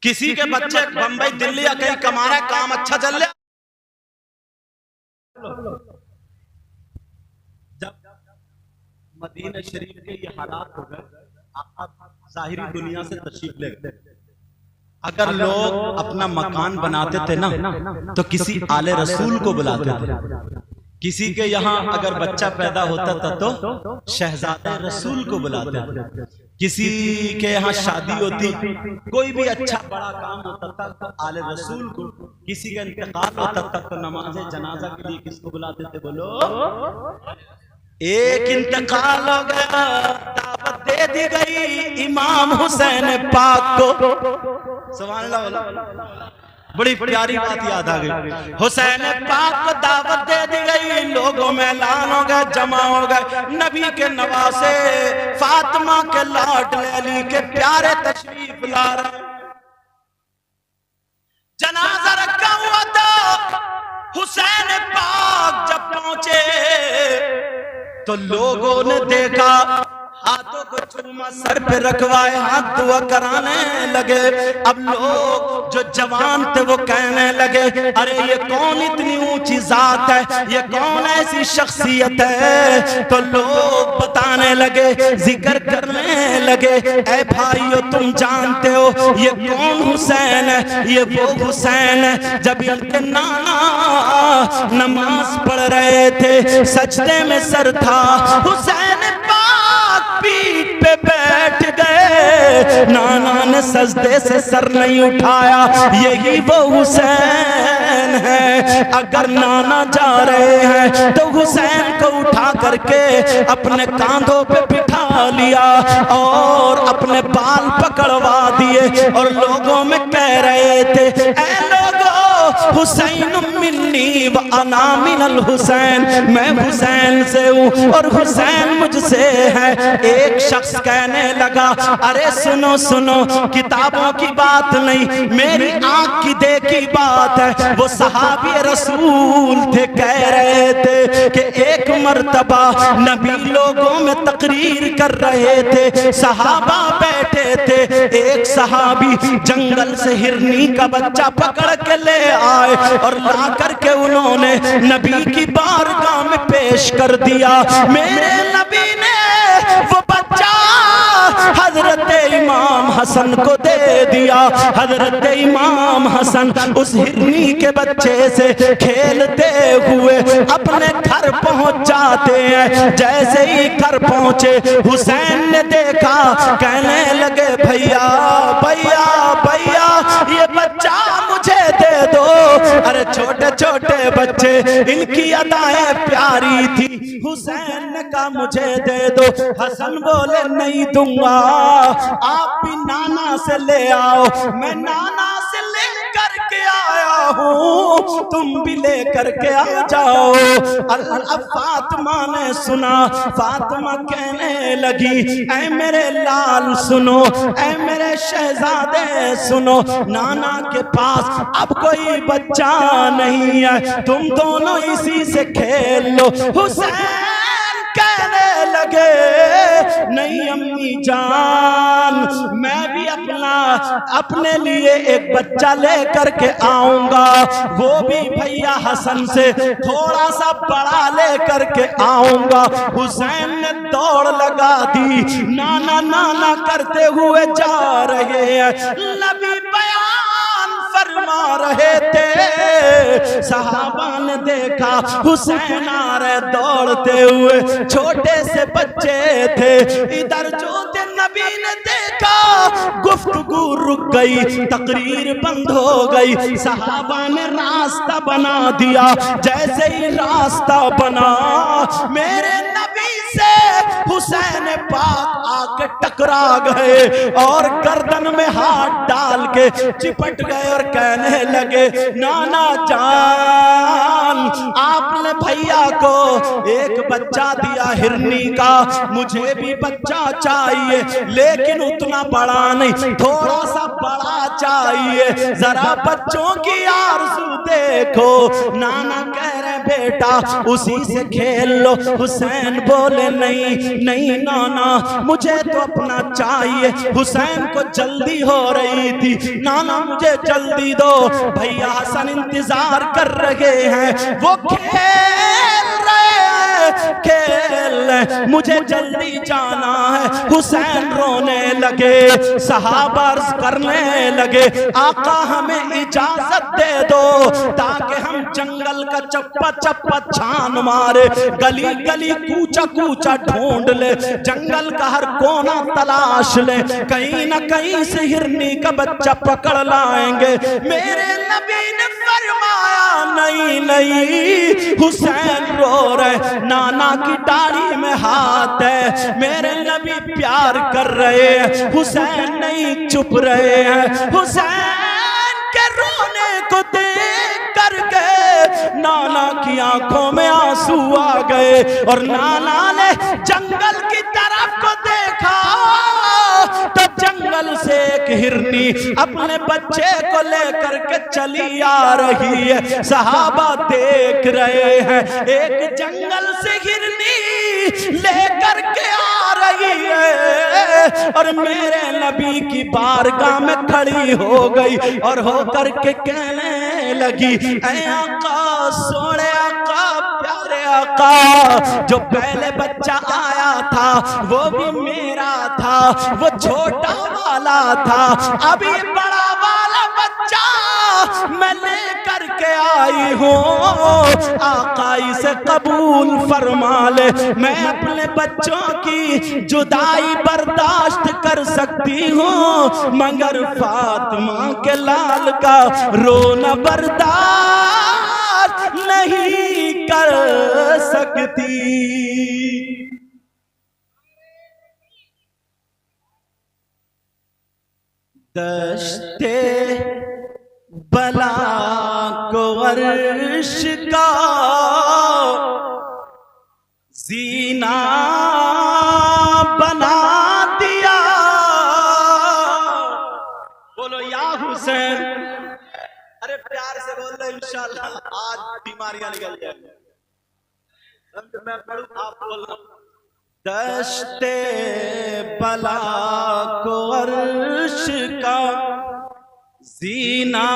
किसी के बच्चे बंबई दिल्ली या कहीं कमा रहे, काम अच्छा चल रहा। जब मदीना शरीफ के ये हालात हो गए, आप जाहिरी दुनिया से तशरीफ ले गए। अगर लोग अपना मकान बनाते थे ना तो किसी आले रसूल को बुलाते थे। किसी के यहाँ अगर बच्चा पैदा होता था तो शहजादे रसूल को बुलाते थे। किसी के यहाँ शादी होती, कोई भी अच्छा बड़ा काम होता था तो आले रसूल को। किसी का इंतकाल होता था तो नमाज जनाजा के लिए किसको बुलाते थे? बोलो। एक इंतकाल हो गया, दावत दे दी गई इमाम हुसैन पाक को। सुभान अल्लाह, बड़ी प्यारी बात याद आ गई। हुसैन पाक को दावत दे दी गई, लोगों में ऐलान हो गए, जमा हो गए। नबी के नवासे फातिमा के लाड अली के प्यारे तशरीफ ला रहे। जनाजा रखा हुआ था। हुसैन पाक जब पहुंचे तो लोगों ने देखा, हाथों को चूमा, सर पे रखवाए, हाथ दुआ कराने लगे। अब लोग जो जवान थे वो कहने लगे, अरे ये कौन इतनी ऊंची जात है, ये कौन ऐसी शख्सियत है। तो लोग बताने लगे, जिक्र करने लगे, ऐ भाइयों तुम जानते हो ये कौन हुसैन है? ये वो हुसैन है जब इनके नाना नमाज पढ़ रहे थे, सजदे में सर था, हुसैन पीठ पे बैठ गए, नाना ने सजदे से सर नहीं उठाया। यही वो हुसैन है। अगर नाना जा रहे हैं तो हुसैन को उठा करके अपने कांधों पे बिठा लिया और अपने बाल पकड़वा दिए और लोगों में कह रहे थे, ऐ लोगों, हुसैन मिन्नी व अना मिनल हुसैन, मैं हुसैन से हूँ और हुसैन मुझसे है। एक शख्स कहने लगा, अरे सुनो सुनो, किताबों की बात नहीं, मेरी आंख की देखी बात है। वो सहाबी रसूल थे, कह रहे थे कि एक मर्तबा नबी लोगों में तकरीर कर रहे थे, सहाबा बैठे थे, एक सहाबी जंगल से हिरनी का बच्चा पकड़ के ले आए और ला करके उन्होंने नबी की बारगाह में पेश कर दिया। मेरे नबी ने वो बच्चा हजरत इमाम हसन को दे दिया। हजरत इमाम हसन उस हिरनी के बच्चे से खेलते हुए अपने घर पहुंच जाते हैं। जैसे ही घर पहुंचे हुसैन ने देखा, कहने लगे, भैया भैया भैया ये बच्चा मुझे दे दो। अरे छोटे छोटे बच्चे, इनकी अदाएं प्यारी थी। हुसैन ने कहा मुझे दे दो। हसन बोले नहीं दूंगा, आप भी नाना से ले आओ। मैं नाना से ले करके आया हूँ, तुम भी ले करके आ जाओ। अब फातिमा ने सुना, फातिमा कहने लगी, ऐ मेरे लाल सुनो, ऐ मेरे शहजादे सुनो, नाना के पास अब कोई बच्चा नहीं है, तुम दोनों इसी से खेल लो। हुसैन कहने लगे नहीं अम्मी जान, मैं भी अपने लिए एक बच्चा लेकर के आऊंगा, वो भी भैया हसन से थोड़ा सा बड़ा लेकर के आऊंगा। हुसैन ने दौड़ लगा दी, नाना नाना करते हुए जा रहे हैं। नबी बयान फरमा रहे थे, सहाबा ने देखा हुसैन आ रहे दौड़ते हुए, छोटे से बच्चे थे। इधर जो थे नबी ने देखा, गुफ्तगू रुक गई, तकरीर बंद हो गई। सहाबा ने रास्ता बना दिया। जैसे ही रास्ता बना, मेरे नबी से हुसैन पाक आके टकरा गए और गर्दन में हाथ डाल के चिपट गए और कहने लगे नाना जान, आपने भैया को एक बच्चा दिया हिरनी का, मुझे भी बच्चा चाहिए, लेकिन उतना बड़ा नहीं, थोड़ा सा बड़ा चाहिए। जरा बच्चों की आरज़ू देखो। नाना कह रहे बेटा उसी से खेल लो। हुसैन बोले नहीं नहीं नाना, मुझे तो अपना चाहिए। हुसैन को जल्दी हो रही थी, नाना मुझे जल्दी दो, भैया हसन इंतजार कर रहे हैं, वो खेल खेल, मुझे जल्दी जाना है। हुसैन रोने लगे, सहाबा अर्ज़ करने लगे आका हमें इजाजत दे दो ताकि हम जंगल का चप्पा चप्पा छान मारे, गली गली कूचा कूचा ढूंढ ले, जंगल का हर कोना तलाश ले, कहीं ना कहीं से हिरनी का बच्चा पकड़ लाएंगे। मेरे नबी ने फरमाया नहीं नहीं, हुसैन रो रहे, नाना की दाढ़ी में हाथ है, मेरे नबी प्यार कर रहे हैं, हुसैन नहीं चुप रहे हैं। हुसैन के रोने को देख करके नाना की आंखों में आंसू आ गए और नाना ने जंगल की तरफ को देखा तो जंगल से एक हिरनी अपने बच्चे को लेकर के चली आ रही है। सहाबा देख रहे हैं, एक जंगल से हिरनी लेकर के आ रही है और मेरे नबी की बारगाह में खड़ी हो गई और होकर के कहने लगी ऐ आका, सोने आका, प्यारे आका, जो पहले बच्चा आया था वो भी मेरा था, वो छोटा वाला था, अभी बड़ा वाला बच्चा मैं लेकर के आई हूँ, आका इसे कबूल फरमा ले। मैं अपने बच्चों की जुदाई बर्दाश्त कर सकती हूँ मगर फातिमा के लाल का रोना बर्दाश्त नहीं कर सकती। दश्ते बला को अर्श का जीना बना दिया। बोलो या हुसैन। अरे प्यार से बोल रहे इंशाल्लाह आज बीमारियां निकल जाएंगी। मैं पढ़ूं आप बोलना। दश्ते बला को अर्श का जीना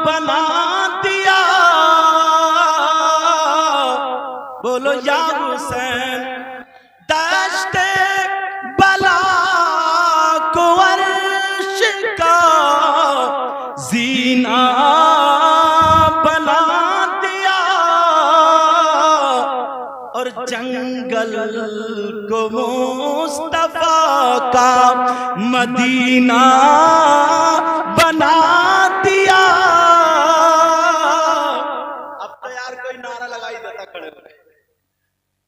बना दिया। बोलो या हुसैन। दश्ते बला को अर्श का जीना बना दिया और जंगल को मुस्तफा का मदीना बना दिया। अब तो यार कोई नारा लगाई देता खड़े खड़े।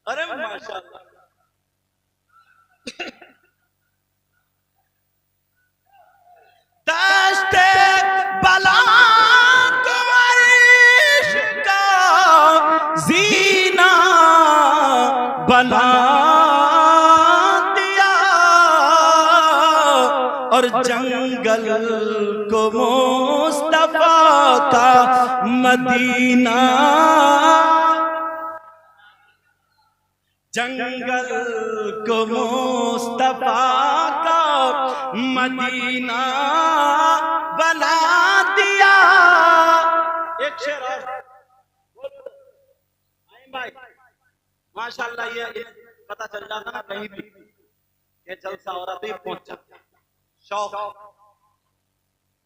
अरे माशाल्लाह। दश्ते बला को अर्श का जीना बना दिया और जंगल को मुस्तफा का मदीना। जंगल को मुस्तफा का मदीना बना दिया। एक शेर और भाई, माशाल्लाह ये पता चल जाता ना कहीं भी ये जलसा हो रहा तो ये पहुंच जाता। शौक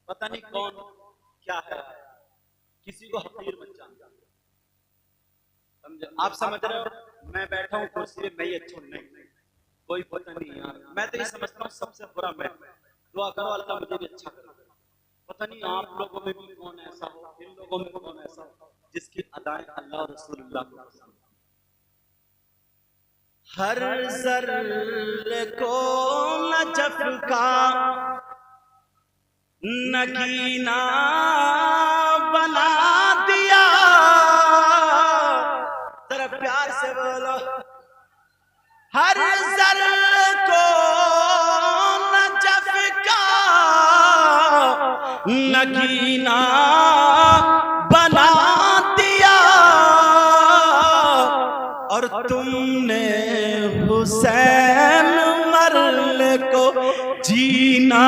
पता नहीं कौन क्या है, किसी को हकीर मत जानता, समझे? आप समझ रहे हो, मैं बैठा हूँ कुर्सी पे, मैं ये अच्छा नहीं, कोई पता नहीं यार, मैं तो ये समझता हूँ सबसे बुरा मैं। दुआ करो अल्लाह मुझे भी अच्छा करे। पता नहीं आप लोगों में भी कौन ऐसा हो, इन लोगों में कौन ऐसा हो जिसकी अदाएं अल्लाह और रसूलुल्लाह को पसंद। हर ज़र्रे को नजफ का नगीना बना दिया। जरा प्यार से बोलो, हर ज़र्रे को नजफ का नगीना बना दिया। और तुमने हुसैन मरने को जीना